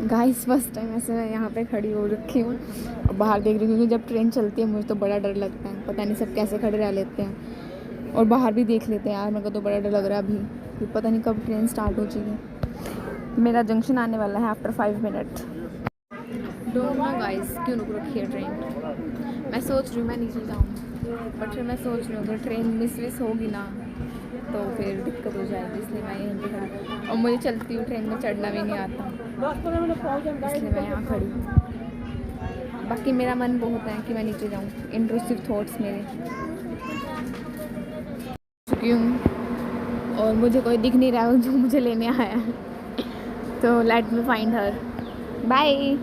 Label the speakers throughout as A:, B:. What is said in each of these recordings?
A: Guys first time ऐसे मैं यहाँ पे खड़ी हो रखी हूँ और बाहर देख रही हूँ, क्योंकि जब ट्रेन चलती है मुझे तो बड़ा डर लगता है। पता नहीं सब कैसे खड़े रह लेते हैं और बाहर भी देख लेते हैं। यार मेरे को तो बड़ा डर लग रहा है अभी, पता नहीं कब ट्रेन स्टार्ट हो जाएगी। मेरा जंक्शन आने वाला है after 5 minute. Don't know guys क्यों रुक रखी है ट्रेन। मैं सोच रही हूँ मैं नीचे जाऊँ, बट फिर मैं सोच रही हूँ अगर ट्रेन मिस होगी ना तो फिर दिक्कत हो जाएगी, इसलिए मैं यहीं पे खड़ी। और मुझे चलती हुई ट्रेन में चढ़ना भी नहीं आता, इसलिए मैं यहाँ खड़ी हूँ। बाकी मेरा मन बहुत है कि मैं नीचे जाऊँ। इंट्रूसिव थॉट्स मेरे चुकी हूँ और मुझे कोई दिख नहीं रहा है जो मुझे लेने आया है, तो let me find her. Bye.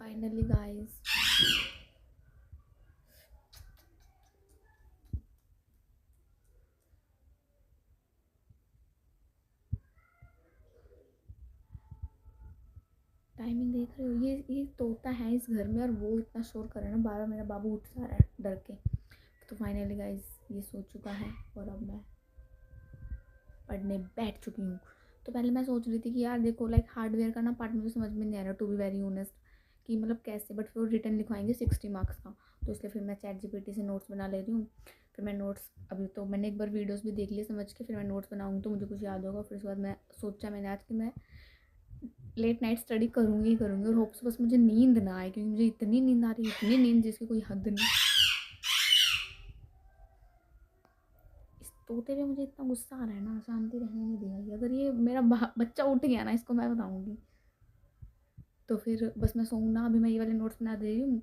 A: Finally guys, timing देख रहे हो, ये तोता है इस घर में और वो इतना शोर कर रहा है ना, बार बार मेरा बाबू उठ जा रहा है डर के। तो फाइनली गाइस ये सो चुका है और अब मैं पढ़ने बैठ चुकी हूँ। तो पहले मैं सोच रही थी कि यार देखो लाइक हार्डवेयर का ना पार्ट मुझे समझ में नहीं आ रहा, टू बी वेरी ऑनेस्ट, कि मतलब कैसे, बट फिर रिटर्न लिखवाएंगे 60 मार्क्स का, तो इसलिए फिर मैं ChatGPT से नोट्स बना ले रही हूँ। फिर मैं नोट्स अभी तो मैंने एक बार वीडियोस भी देख लिए समझ के, फिर मैं नोट्स बनाऊँगी तो मुझे कुछ याद होगा। फिर उसके बाद मैं सोचा मैंने आज कि मैं लेट नाइट स्टडी करूँगी ही करूँगी, और होप्स बस मुझे नींद ना आए, क्योंकि मुझे इतनी नींद आ रही है, इतनी नींद जिसकी कोई हद नहीं। इस तोते पे मुझे इतना गुस्सा आ रहा है ना, शांति रहने नहीं देगा। अगर ये मेरा बच्चा उठ गया ना, इसको मैं बताऊँगी तो फिर बस मैं सोऊँ ना। अभी मैं ये वाले नोट्स बना दे रही हूँ,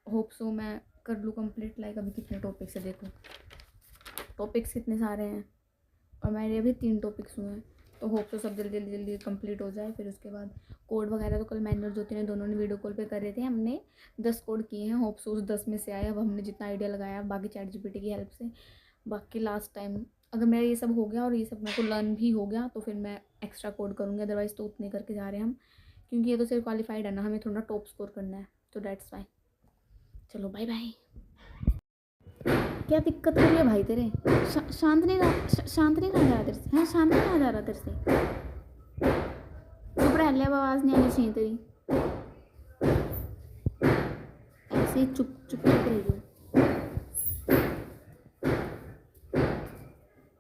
A: होप सो मैं कर लूँ कंप्लीट। लाइक अभी कितने टॉपिक्स है देखो, टॉपिक्स कितने सारे हैं और मेरे अभी 3 टॉपिक्स हुए हैं, तो होप सो सब जल्दी जल्दी जल्दी कंप्लीट हो जाए। फिर उसके बाद कोड वगैरह तो कल मैंने और ज्योति ने दोनों ने वीडियो कॉल पे कर रहे थे, हमने 10 कोड किए हैं। होप सो उस 10 में से आए। अब हमने जितना आइडिया लगाया बाकी ChatGPT की हेल्प से। बाकी लास्ट टाइम अगर मेरा ये सब हो गया और ये सब मेरे को लर्न भी हो गया तो फिर मैं एक्स्ट्रा कोड करूँगी, अदरवाइज़ तो उतने करके जा रहे हैं हम, क्योंकि ये तो सिर्फ क्वालिफाइड है ना, हमें थोड़ा टॉप स्कोर करना है, तो दैट्स वाई। चलो बाय बाय। क्या दिक्कत हो रही है भाई तेरे? शांत नहीं रहा जा रहा तेरे से? हाँ शांत नहीं रहा जा रहा तेरे से? चुप रह ले, अब आवाज़ नहीं आनी चाहिए तेरी, ऐसे ही चुप चुप रही हो।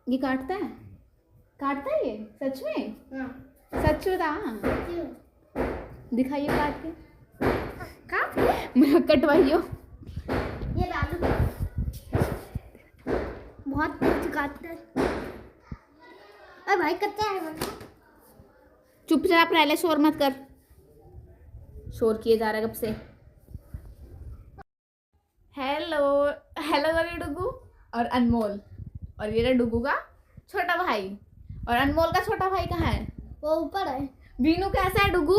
A: ये काटता है ये सच में? हाँ। सच बता, दिखाइए काट के। मैं कटवाइयो,
B: ये डालू बहुत तेज काटता है। अरे भाई कच्चा है।
A: चुपचाप रह ले, शोर मत कर। शोर किए जा रहा है कब से। हेलो करिए डुगू और अनमोल, और ये रहा डुगू का छोटा भाई, और अनमोल का छोटा भाई कहाँ है?
B: वो ऊपर है।
A: बीनू कैसा है डुगू?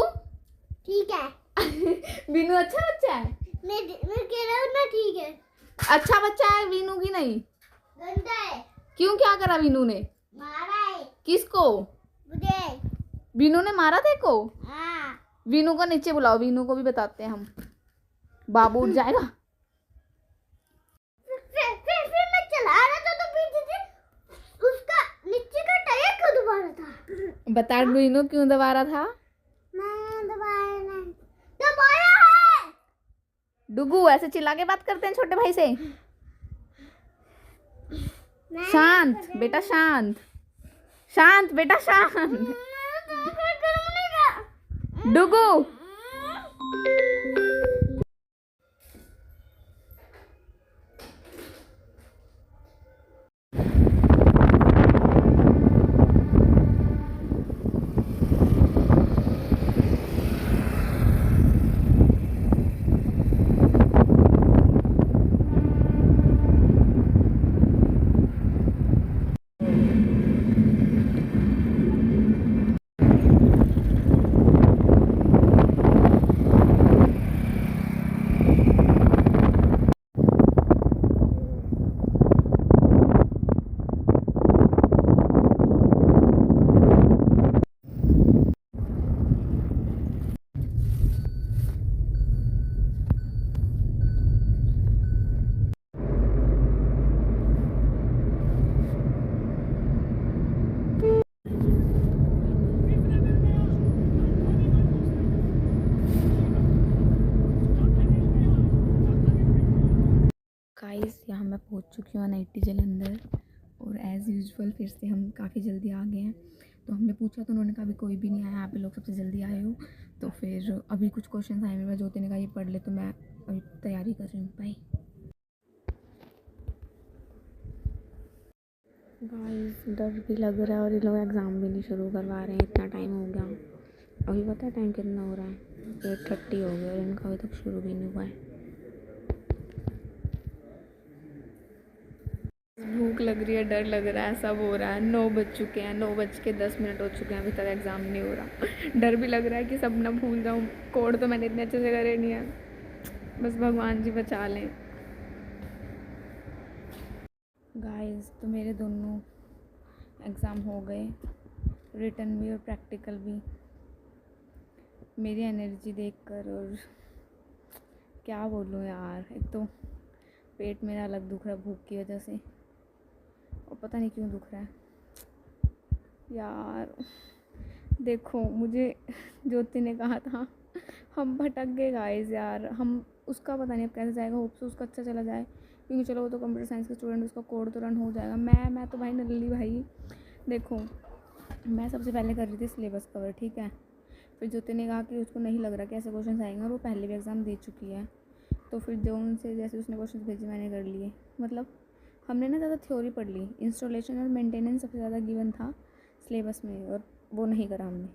B: ठीक है।
A: बीनू अच्छा बच्चा है?
B: मैं कह रहा हूँ ना ठीक है।
A: अच्छा बच्चा है बीनू की नहीं?
B: गंदा है।
A: क्यों, क्या करा बीनू ने?
B: मारा है।
A: किसको?
B: मुझे।
A: बीनू ने मारा थे को?
B: हाँ।
A: बीनू को नीचे बुलाओ, बीनू को भी बताते हैं हम, बाबू उठ जाएगा।
B: फिर मैं चला रहा था तो पीछे से उसका नीचे का टायर क्यों दबा रहा था?
A: बता बीनू क्यों दबा रहा था?
B: मैं दबाया है।
A: डुगू ऐसे चिल्ला के बात करते हैं छोटे भाई से? शांत बेटा, शांत बेटा, शांत। डुगू गाइस यहाँ मैं पहुँच चुकी हूँ NIT जलंधर और एज़ यूजुअल फिर से हम काफ़ी जल्दी आ गए हैं। तो हमने पूछा तो उन्होंने कहा अभी कोई भी नहीं आया, यहाँ पे लोग सबसे जल्दी आए हो। तो फिर अभी कुछ क्वेश्चन आए मेरे पास, ज्योति ने कहा ये पढ़ ले, तो मैं अभी तैयारी कर रही हूँ। बाय गाइस, डर भी लग रहा है और ये लोग एग्ज़ाम भी नहीं शुरू करवा रहे हैं। इतना टाइम हो गया, अभी पता है टाइम कितना हो रहा है, 8:30 हो गया और इनका अभी तक शुरू भी नहीं हुआ है। भूख लग रही है, डर लग रहा है, सब हो रहा है। 9 बज चुके हैं, 9:10 हो चुके हैं, अभी तक एग्ज़ाम नहीं हो रहा। डर भी लग रहा है कि सब ना भूल जाऊँ। कोड तो मैंने इतने अच्छे से करे नहीं है, बस भगवान जी बचा लें। गाइस, तो मेरे दोनों एग्ज़ाम हो गए, रिटन भी और प्रैक्टिकल भी। मेरी एनर्जी देखकर और क्या बोलूँ यार, एक तो पेट मेरा अलग दुख रहा है भूख की वजह से, और पता नहीं क्यों दुख रहा है यार। देखो, मुझे ज्योति ने कहा था हम भटक गए गाइस यार, हम उसका पता नहीं अब कैसे जाएगा। होप से उसका अच्छा चला जाए, क्योंकि चलो वो तो कंप्यूटर साइंस के स्टूडेंट, उसका कोड तो रन हो जाएगा। मैं तो भाई नल्ली भाई। देखो, मैं सबसे पहले कर रही थी सिलेबस कवर, ठीक है। फिर ज्योति ने कहा कि उसको नहीं लग रहा कि ऐसे क्वेश्चन आएंगे, और वो पहले भी एग्ज़ाम दे चुकी है। तो फिर जो उनसे जैसे उसने क्वेश्चन भेजे मैंने कर लिए। मतलब हमने ना ज़्यादा थ्योरी पढ़ ली, इंस्टॉलेशन और मेंटेनेंस सबसे ज़्यादा गिवन था सिलेबस में, और वो नहीं करा हमने।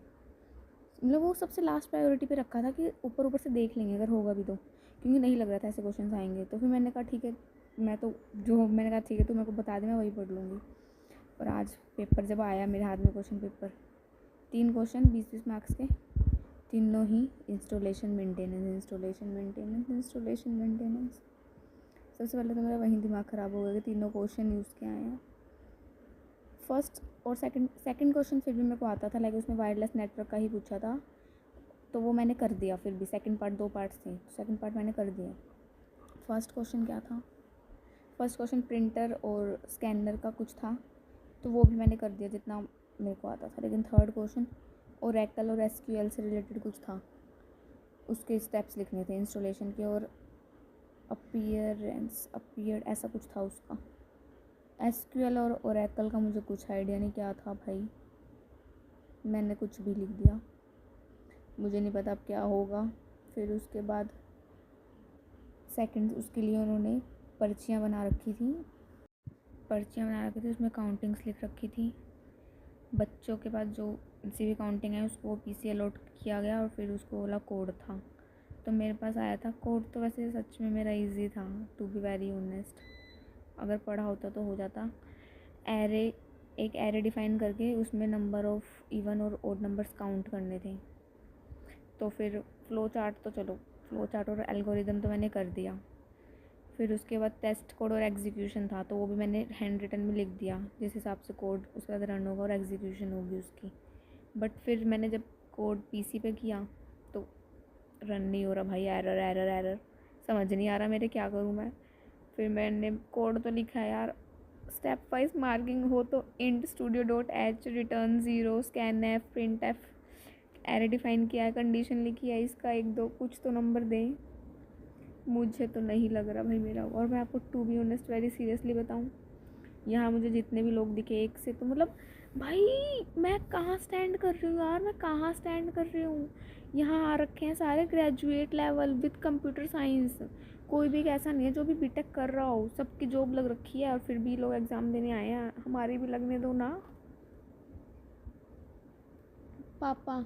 A: मतलब वो सबसे लास्ट प्रायोरिटी पे रखा था कि ऊपर से देख लेंगे अगर होगा भी तो, क्योंकि नहीं लग रहा था ऐसे क्वेश्चन आएंगे। तो फिर मैंने कहा ठीक है, मैंने कहा ठीक है तो मेरे को बता दे, मैं वही पढ़ लूँगी। और आज पेपर जब आया मेरे हाथ में, क्वेश्चन पेपर, 3 क्वेश्चन 20-20 मार्क्स के, तीनों ही इंस्टॉलेशन मेंटेनेंस। सबसे पहले तो मेरा वहीं दिमाग ख़राब हो गया कि तीनों क्वेश्चन यूज़ के आए हैं। फर्स्ट और सेकंड क्वेश्चन फिर भी मेरे को आता था, लाइक उसमें वायरलेस नेटवर्क का ही पूछा था, तो वो मैंने कर दिया। फिर भी सेकंड पार्ट, 2 पार्ट्स थे, सेकंड पार्ट मैंने कर दिया। फर्स्ट क्वेश्चन क्या था? फर्स्ट क्वेश्चन प्रिंटर और स्कैनर का कुछ था, तो वो भी मैंने कर दिया जितना मेरे को आता था। लेकिन थर्ड क्वेश्चन ओरेकल और SQL से रिलेटेड कुछ था, उसके स्टेप्स लिखने थे इंस्टॉलेशन के, और अपीयर्ड ऐसा कुछ था उसका। SQL और ओरेकल का मुझे कुछ आइडिया नहीं क्या था भाई, मैंने कुछ भी लिख दिया, मुझे नहीं पता अब क्या होगा। फिर उसके बाद सेकंड, उसके लिए उन्होंने पर्चियाँ बना रखी थी, उसमें काउंटिंग्स लिख रखी थी। बच्चों के पास जो किसी भी काउंटिंग है उसको PC अलॉट किया गया, और फिर उसको बोला कोड था, तो मेरे पास आया था कोड। तो वैसे सच में मेरा इजी था, टू बी वेरी ऑनेस्ट, अगर पढ़ा होता तो हो जाता। एक एरे डिफ़ाइन करके उसमें नंबर ऑफ़ इवन और ओड नंबर्स काउंट करने थे। तो फिर फ्लो चार्ट और एल्गोरिदम तो मैंने कर दिया। फिर उसके बाद टेस्ट कोड और एग्जीक्यूशन था, तो वो भी मैंने हैंड रिटन में लिख दिया, जिस हिसाब से कोड उसके बाद रन होगा और एग्जीक्यूशन होगी उसकी। बट फिर मैंने जब कोड PC पे किया तो रन नहीं हो रहा भाई, एरर, समझ नहीं आ रहा मेरे, क्या करूँ मैं। फिर मैंने कोड तो लिखा है यार, स्टेप वाइज मार्किंग हो तो int studio.h return 0 scanf printf, array define किया है, कंडीशन लिखी है इसका 1-2, कुछ तो नंबर दें। मुझे तो नहीं लग रहा भाई मेरा। और मैं आपको to be honest very seriously बताऊँ, यहाँ मुझे जितने भी लोग दिखे एक से, तो मतलब भाई मैं कहाँ स्टैंड कर रही हूँ यार, मैं कहाँ स्टैंड कर रही हूँ। यहाँ आ रखे हैं सारे graduate level with computer science, कोई भी ऐसा नहीं है जो भी बीटेक कर रहा हो, सबकी जॉब लग रखी है, और फिर भी लोग एग्ज़ाम देने आए हैं। हमारी भी लगने दो ना पापा।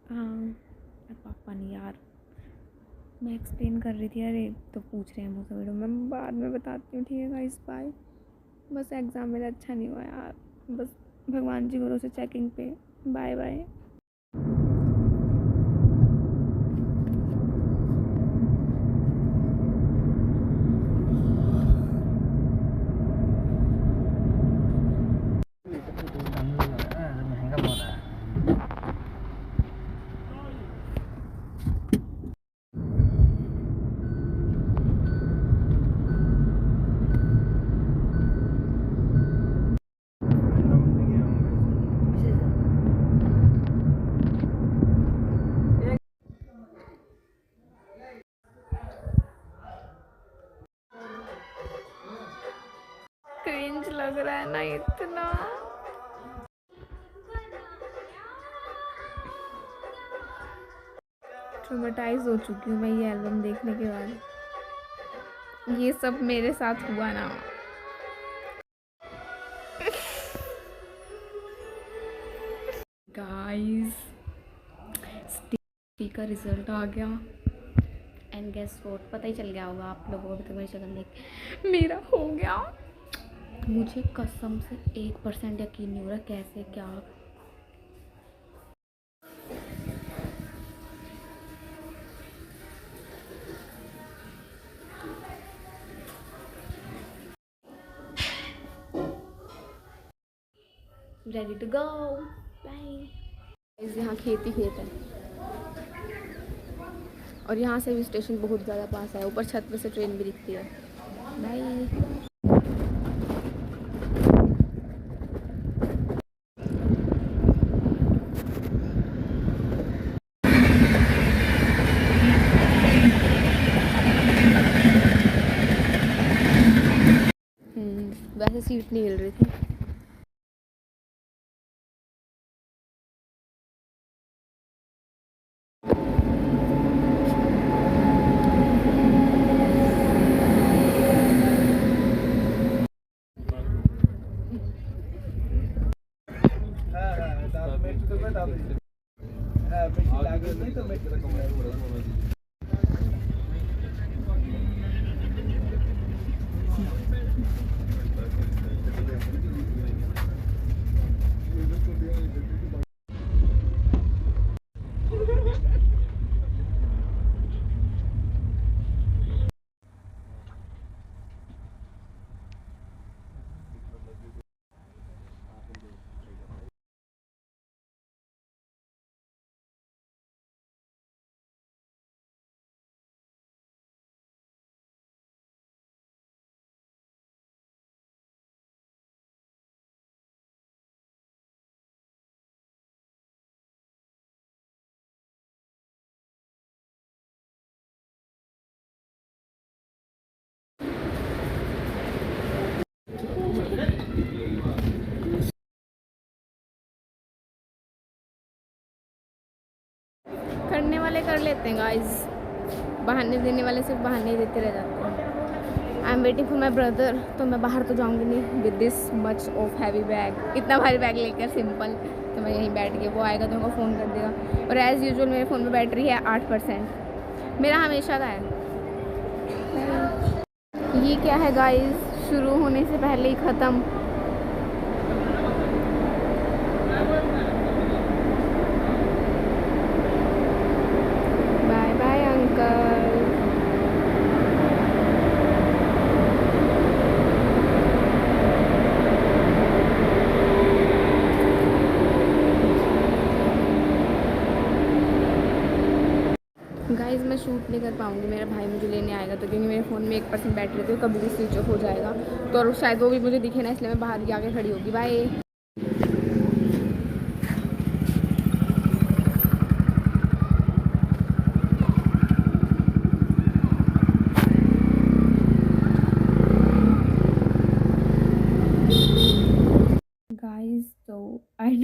A: हाँ, पापा नहीं यार, मैं एक्सप्लेन कर रही थी। अरे तो पूछ रहे हैं मुझसे, वीडियो मैं बाद में बताती हूँ, ठीक है गाइस, बाय। बस एग्ज़ाम मेरा अच्छा नहीं हुआ यार, बस भगवान जी भरोसे चेकिंग पे। बाय। क्रिंज लग रहा है ना इतना। ट्रॉमेटाइज हो चुकी हूँ मैं ये एल्बम देखने के बाद। ये सब मेरे साथ हुआ ना। गाइस टी का रिजल्ट आ गया एंड गेस व्हाट, पता ही चल गया होगा आप लोगों को अभी तक मेरी शक्ल देख। मेरा हो गया। मुझे कसम से 1% यकीन नहीं हो रहा कैसे क्या। Ready to go bye. यहाँ खेत ही खेत है और यहाँ से भी स्टेशन बहुत ज़्यादा पास है। ऊपर छत पे से ट्रेन भी दिखती है। बाय। वैसे सीट नहीं हिल रही थी। करने वाले कर लेते हैं गाइस, बहाने देने वाले सिर्फ बहाने ही देते रह जाते हैं। I am waiting for my brother. तो मैं बाहर तो जाऊंगी नहीं with this much of heavy bag. इतना भारी बैग लेकर सिंपल तो मैं यहीं बैठ के, वो आएगा तो उनको फ़ोन कर देगा। और एज़ यूजुअल मेरे फ़ोन में बैटरी है 8%। मेरा हमेशा का है। ये क्या है गाइस, शुरू होने से पहले ही ख़त्म। Bye bye uncle. गाइस मैं शूट नहीं कर पाऊँगी, मेरा भाई मुझे लेने आएगा तो, क्योंकि मेरे फ़ोन में 1% बैटरी थी, कभी भी स्विच ऑफ हो जाएगा। तो शायद वो भी मुझे दिखे ना, इसलिए मैं बाहर ही आके खड़ी होगी। बाय। गाइस तो आई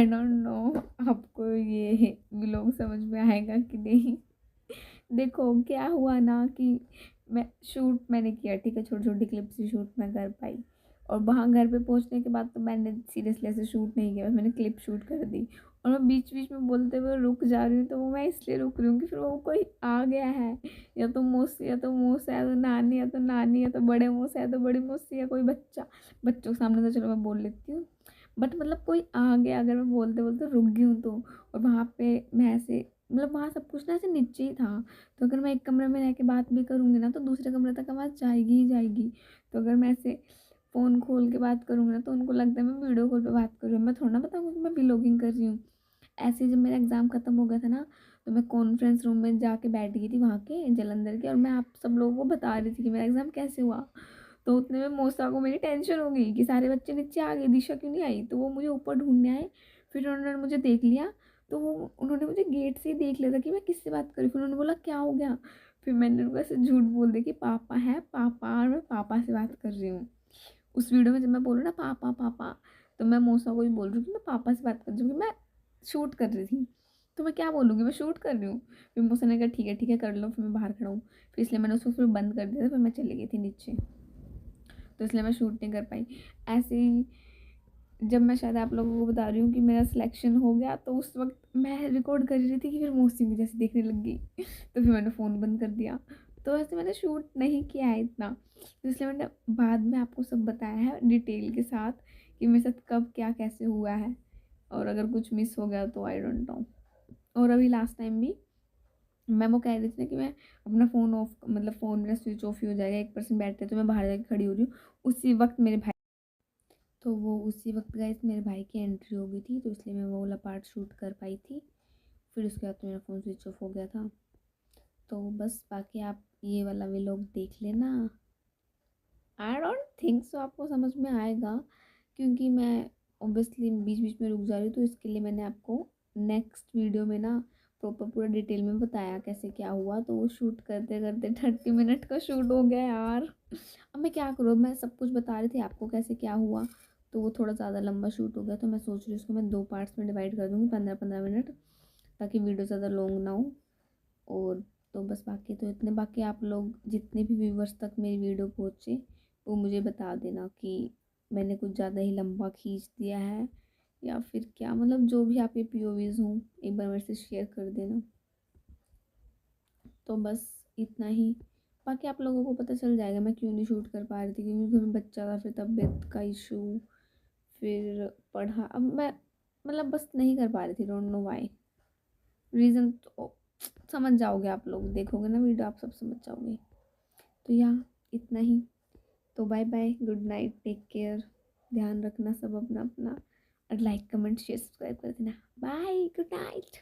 A: डोंट नो आपको ये व्लॉग समझ में आएगा कि नहीं। देखो क्या हुआ ना कि मैंने किया, ठीक है, छोटी छोटी क्लिप्स ही शूट मैं कर पाई। और वहाँ घर पे पहुँचने के बाद तो मैंने सीरियसली ऐसे शूट नहीं किया, बस मैंने क्लिप शूट कर दी। और मैं बीच बीच में बोलते हुए रुक जा रही हूँ, तो वो मैं इसलिए रुक रही हूँ कि फिर वो कोई आ गया है, या तो मौसी, या तो मौसा, या तो नानी, या तो नानी, या तो बड़े मौसा, या तो बड़ी मौसी, या कोई बच्चा। बच्चों के सामने तो चलो मैं बोल लेती हूँ, बट मतलब कोई आ गया अगर मैं बोलते बोलते रुक गई हूँ तो। और वहाँ पे मैं ऐसे, मतलब वहाँ सब कुछ ना ऐसे नीचे ही था, तो अगर मैं एक कमरे में रह के बात भी करूँगी ना तो दूसरे कमरे तक आवाज़ जाएगी ही जाएगी। तो अगर मैं ऐसे फ़ोन खोल के बात करूँगी ना तो उनको लगता है मैं वीडियो कॉल पे बात कर रही हूँ। मैं थोड़ा ना बताऊँगी कि मैं व्लॉगिंग कर रही हूँ। ऐसे ही जब मेरा एग्ज़ाम ख़त्म हो गया था ना, तो मैं कॉन्फ्रेंस रूम में जाके बैठ गई थी वहाँ के जलंधर के, और मैं आप सब लोगों को बता रही थी कि मेरा एग्ज़ाम कैसे हुआ। तो उतने में मौसा को मेरी टेंशन हो गई कि सारे बच्चे नीचे आ गए, दिशा क्यों नहीं आई। तो वो मुझे ऊपर ढूंढने आए, फिर उन्होंने मुझे देख लिया, तो उन्होंने मुझे गेट से ही देख लिया था कि मैं किससे बात कर रही हूँ। फिर उन्होंने बोला क्या हो गया? फिर मैंने उनको ऐसे झूठ बोल दिया कि पापा है पापा, और मैं पापा से बात कर रही हूँ। उस वीडियो में जब मैं बोल रही हूँ ना पापा पापा, तो मैं मौसा को भी बोल रही हूँ कि मैं पापा से बात कर रही हूँ, कि मैं शूट कर रही थी। तो मैं क्या बोलूँगी, मैं शूट कर रही हूँ। फिर मौसा ने कहा ठीक है कर लो। फिर मैं बाहर खड़ा हूँ, फिर इसलिए मैंने उसको फिर बंद कर दिया था। फिर मैं चली गई थी नीचे, तो इसलिए मैं शूट नहीं कर पाई। ऐसे ही जब मैं शायद आप लोगों को बता रही हूँ कि मेरा सिलेक्शन हो गया, तो उस वक्त मैं रिकॉर्ड कर रही थी कि फिर मौसी मुझे ऐसे देखने लग गई। तो फिर मैंने फ़ोन बंद कर दिया। तो ऐसे मैंने शूट नहीं किया है इतना, तो इसलिए मैंने बाद में आपको सब बताया है डिटेल के साथ कि मेरे साथ कब क्या कैसे हुआ है, और अगर कुछ मिस हो गया तो आई डोंट नो। और अभी लास्ट टाइम भी मैं वो कह रही थी ना कि मैं अपना फ़ोन ऑफ, मतलब फ़ोन मेरा स्विच ऑफ ही हो जाएगा, 1% बैटरी, तो मैं बाहर जाके खड़ी हो रही हूँ। उसी वक्त मेरे भाई, तो वो उसी वक्त गाइस मेरे भाई की एंट्री हो गई थी, तो इसलिए मैं वो वाला पार्ट शूट कर पाई थी। फिर उसके बाद तो मेरा फ़ोन स्विच ऑफ हो गया था। तो बस बाकी आप ये वाला व्लॉग देख लेना। आई डोंट थिंक सो आपको समझ में आएगा, क्योंकि मैं ऑब्वियसली बीच बीच में रुक जा रही हूँ, तो इसके लिए मैंने आपको नेक्स्ट वीडियो में ना प्रॉपर पूरा डिटेल में बताया कैसे क्या हुआ। तो वो शूट करते करते 30 मिनट का शूट हो गया यार। अब मैं क्या करूँ, मैं सब कुछ बता रही थी आपको कैसे क्या हुआ, तो वो थोड़ा ज़्यादा लंबा शूट हो गया। तो मैं सोच रही हूँ उसको मैं 2 पार्ट्स में डिवाइड कर दूँगी, 15-15 मिनट, ताकि वीडियो ज़्यादा लॉन्ग ना हो। और तो बस बाकी तो इतने, बाकी आप लोग जितने भी व्यूवर्स तक मेरी वीडियो पहुँचे वो मुझे बता देना कि मैंने कुछ ज़्यादा ही लंबा खींच दिया है या फिर क्या, मतलब जो भी आपके पीओवीज़ हों एक बार मेरे से शेयर कर देना। तो बस इतना ही। बाकी आप लोगों को पता चल जाएगा मैं क्यों नहीं शूट कर पा रही थी, क्योंकि घर में बच्चा था, फिर तबीयत का इशू, फिर पढ़ा, अब मैं मतलब बस नहीं कर पा रही थी, डोंट नो व्हाई रीज़न। तो समझ जाओगे, आप लोग देखोगे ना वीडियो आप सब समझ जाओगे। तो इतना ही। तो bye bye, good night, take care, ध्यान रखना सब अपना अपना, और लाइक कमेंट शेयर सब्सक्राइब कर देना। Bye, good night.